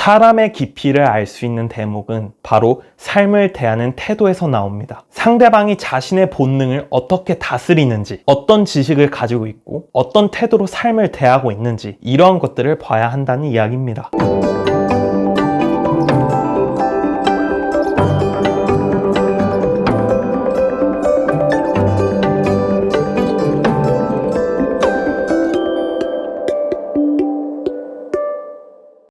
사람의 깊이를 알 수 있는 대목은 바로 삶을 대하는 태도에서 나옵니다. 상대방이 자신의 본능을 어떻게 다스리는지, 어떤 지식을 가지고 있고 어떤 태도로 삶을 대하고 있는지, 이러한 것들을 봐야 한다는 이야기입니다.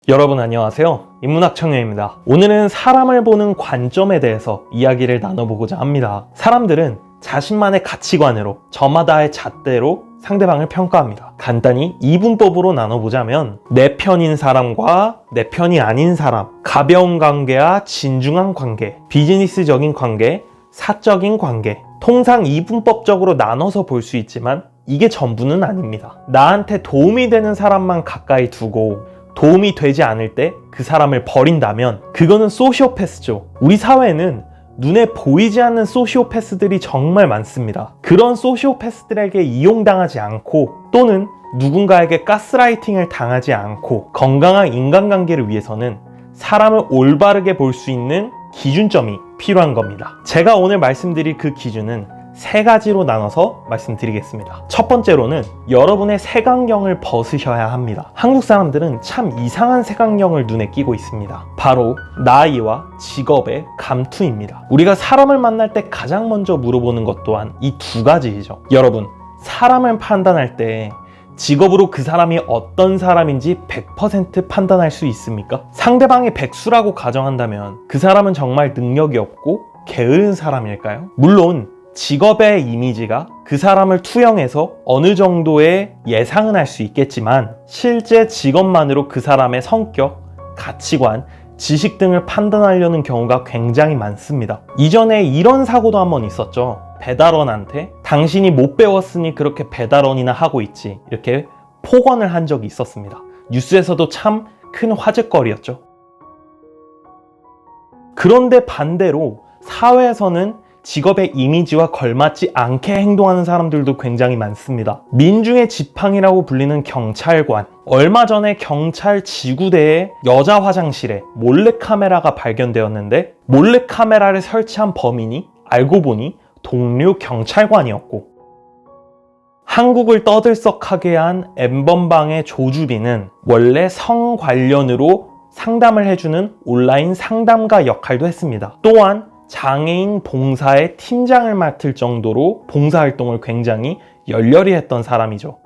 여러분 안녕하세요. 인문학 청년입니다. 오늘은 사람을 보는 관점에 대해서 이야기를 나눠보고자 합니다. 사람들은 자신만의 가치관으로, 저마다의 잣대로 상대방을 평가합니다. 간단히 이분법으로 나눠보자면 내 편인 사람과 내 편이 아닌 사람, 가벼운 관계와 진중한 관계, 비즈니스적인 관계, 사적인 관계, 통상 이분법적으로 나눠서 볼 수 있지만 이게 전부는 아닙니다. 나한테 도움이 되는 사람만 가까이 두고 도움이 되지 않을 때 그 사람을 버린다면 그거는 소시오패스죠. 우리 사회에는 눈에 보이지 않는 소시오패스들이 정말 많습니다. 그런 소시오패스들에게 이용당하지 않고 또는 누군가에게 가스라이팅을 당하지 않고 건강한 인간관계를 위해서는 사람을 올바르게 볼 수 있는 기준점이 필요한 겁니다. 제가 오늘 말씀드릴 그 기준은 세 가지로 나눠서 말씀드리겠습니다. 첫 번째로는 여러분의 색안경을 벗으셔야 합니다. 한국 사람들은 참 이상한 색안경을 눈에 끼고 있습니다. 바로 나이와 직업의 감투입니다. 우리가 사람을 만날 때 가장 먼저 물어보는 것 또한 이 두 가지이죠. 여러분, 사람을 판단할 때 직업으로 그 사람이 어떤 사람인지 100% 판단할 수 있습니까? 상대방이 백수라고 가정한다면 그 사람은 정말 능력이 없고 게으른 사람일까요? 물론 직업의 이미지가 그 사람을 투영해서 어느 정도의 예상은 할 수 있겠지만 실제 직업만으로 그 사람의 성격, 가치관, 지식 등을 판단하려는 경우가 굉장히 많습니다. 이전에 이런 사고도 한번 있었죠. 배달원한테 당신이 못 배웠으니 그렇게 배달원이나 하고 있지, 이렇게 폭언을 한 적이 있었습니다. 뉴스에서도 참 큰 화제거리였죠. 그런데 반대로 사회에서는 직업의 이미지와 걸맞지 않게 행동하는 사람들도 굉장히 많습니다. 민중의 지팡이라고 불리는 경찰관. 얼마 전에 경찰 지구대의 여자 화장실에 몰래카메라가 발견되었는데 몰래카메라를 설치한 범인이 알고 보니 동료 경찰관이었고, 한국을 떠들썩하게 한 N번방의 조주빈은 원래 성 관련으로 상담을 해주는 온라인 상담가 역할도 했습니다. 또한 장애인 봉사의 팀장을 맡을 정도로 봉사활동을 굉장히 열렬히 했던 사람이죠.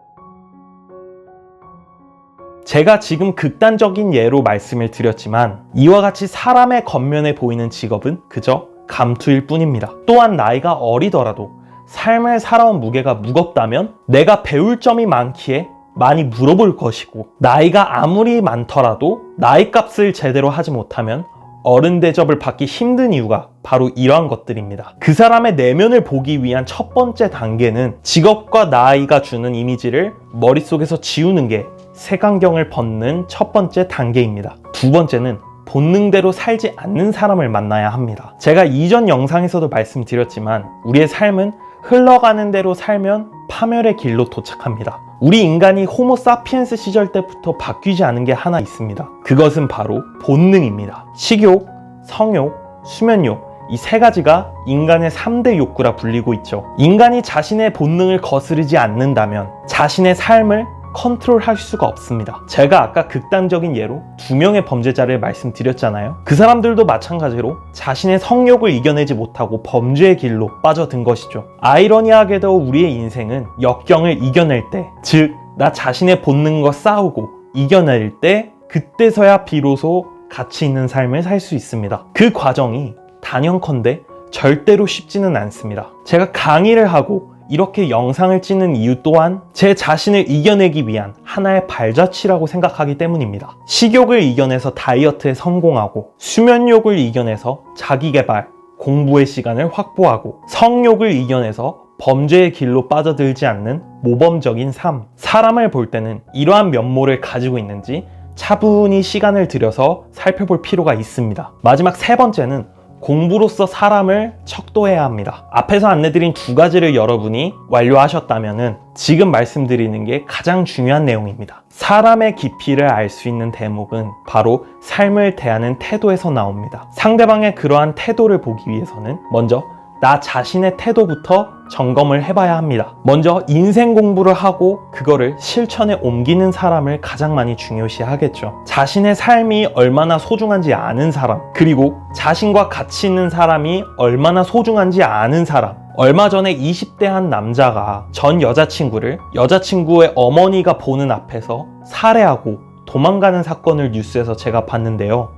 제가 지금 극단적인 예로 말씀을 드렸지만 이와 같이 사람의 겉면에 보이는 직업은 그저 감투일 뿐입니다. 또한 나이가 어리더라도 삶을 살아온 무게가 무겁다면 내가 배울 점이 많기에 많이 물어볼 것이고, 나이가 아무리 많더라도 나이값을 제대로 하지 못하면 어른 대접을 받기 힘든 이유가 바로 이러한 것들입니다. 그 사람의 내면을 보기 위한 첫 번째 단계는 직업과 나이가 주는 이미지를 머릿속에서 지우는 게 색안경을 벗는 첫 번째 단계입니다. 두 번째는 본능대로 살지 않는 사람을 만나야 합니다. 제가 이전 영상에서도 말씀드렸지만 우리의 삶은 흘러가는 대로 살면 파멸의 길로 도착합니다. 우리 인간이 호모 사피엔스 시절 때부터 바뀌지 않은 게 하나 있습니다. 그것은 바로 본능입니다. 식욕, 성욕, 수면욕, 이 세 가지가 인간의 3대 욕구라 불리고 있죠. 인간이 자신의 본능을 거스르지 않는다면 자신의 삶을 컨트롤할 수가 없습니다. 제가 아까 극단적인 예로 2명의 범죄자를 말씀드렸잖아요. 그 사람들도 마찬가지로 자신의 성욕을 이겨내지 못하고 범죄의 길로 빠져든 것이죠. 아이러니하게도 우리의 인생은 역경을 이겨낼 때, 즉 나 자신의 본능과 싸우고 이겨낼 때, 그때서야 비로소 가치 있는 삶을 살 수 있습니다. 그 과정이 단연컨대 절대로 쉽지는 않습니다. 제가 강의를 하고 이렇게 영상을 찍는 이유 또한 제 자신을 이겨내기 위한 하나의 발자취라고 생각하기 때문입니다. 식욕을 이겨내서 다이어트에 성공하고, 수면욕을 이겨내서 자기개발, 공부의 시간을 확보하고, 성욕을 이겨내서 범죄의 길로 빠져들지 않는 모범적인 삶. 사람을 볼 때는 이러한 면모를 가지고 있는지 차분히 시간을 들여서 살펴볼 필요가 있습니다. 마지막 세 번째는 공부로서 사람을 척도해야 합니다. 앞에서 안내드린 두 가지를 여러분이 완료하셨다면 지금 말씀드리는 게 가장 중요한 내용입니다. 사람의 깊이를 알 수 있는 대목은 바로 삶을 대하는 태도에서 나옵니다. 상대방의 그러한 태도를 보기 위해서는 먼저 나 자신의 태도부터 점검을 해봐야 합니다. 먼저 인생 공부를 하고 그거를 실천에 옮기는 사람을 가장 많이 중요시 하겠죠. 자신의 삶이 얼마나 소중한지 아는 사람, 그리고 자신과 가치 있는 사람이 얼마나 소중한지 아는 사람. 얼마 전에 20대 한 남자가 전 여자친구를 여자친구의 어머니가 보는 앞에서 살해하고 도망가는 사건을 뉴스에서 제가 봤는데요.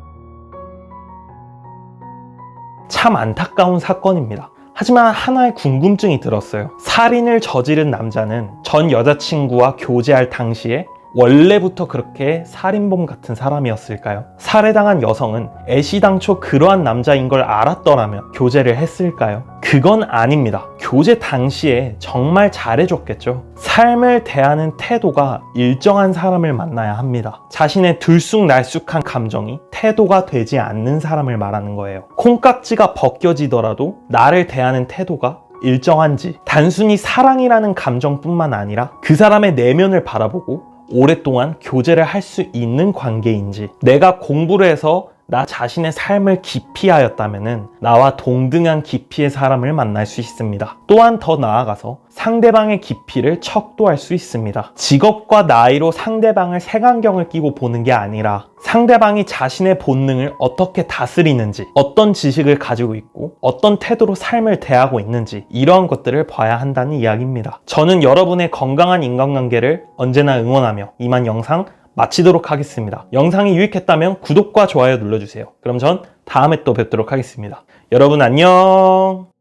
참 안타까운 사건입니다. 하지만 하나의 궁금증이 들었어요. 살인을 저지른 남자는 전 여자친구와 교제할 당시에 원래부터 그렇게 살인범 같은 사람이었을까요? 살해당한 여성은 애시당초 그러한 남자인 걸 알았더라면 교제를 했을까요? 그건 아닙니다. 교제 당시에 정말 잘해줬겠죠. 삶을 대하는 태도가 일정한 사람을 만나야 합니다. 자신의 들쑥날쑥한 감정이 태도가 되지 않는 사람을 말하는 거예요. 콩깍지가 벗겨지더라도 나를 대하는 태도가 일정한지, 단순히 사랑이라는 감정뿐만 아니라 그 사람의 내면을 바라보고 오랫동안 교제를 할 수 있는 관계인지, 내가 공부를 해서 나 자신의 삶을 기피하였다면 나와 동등한 깊이의 사람을 만날 수 있습니다. 또한 더 나아가서 상대방의 깊이를 척도할 수 있습니다. 직업과 나이로 상대방을 색안경을 끼고 보는 게 아니라 상대방이 자신의 본능을 어떻게 다스리는지, 어떤 지식을 가지고 있고 어떤 태도로 삶을 대하고 있는지, 이러한 것들을 봐야 한다는 이야기입니다. 저는 여러분의 건강한 인간관계를 언제나 응원하며 이만 영상 마치도록 하겠습니다. 영상이 유익했다면 구독과 좋아요 눌러주세요. 그럼 전 다음에 또 뵙도록 하겠습니다. 여러분 안녕.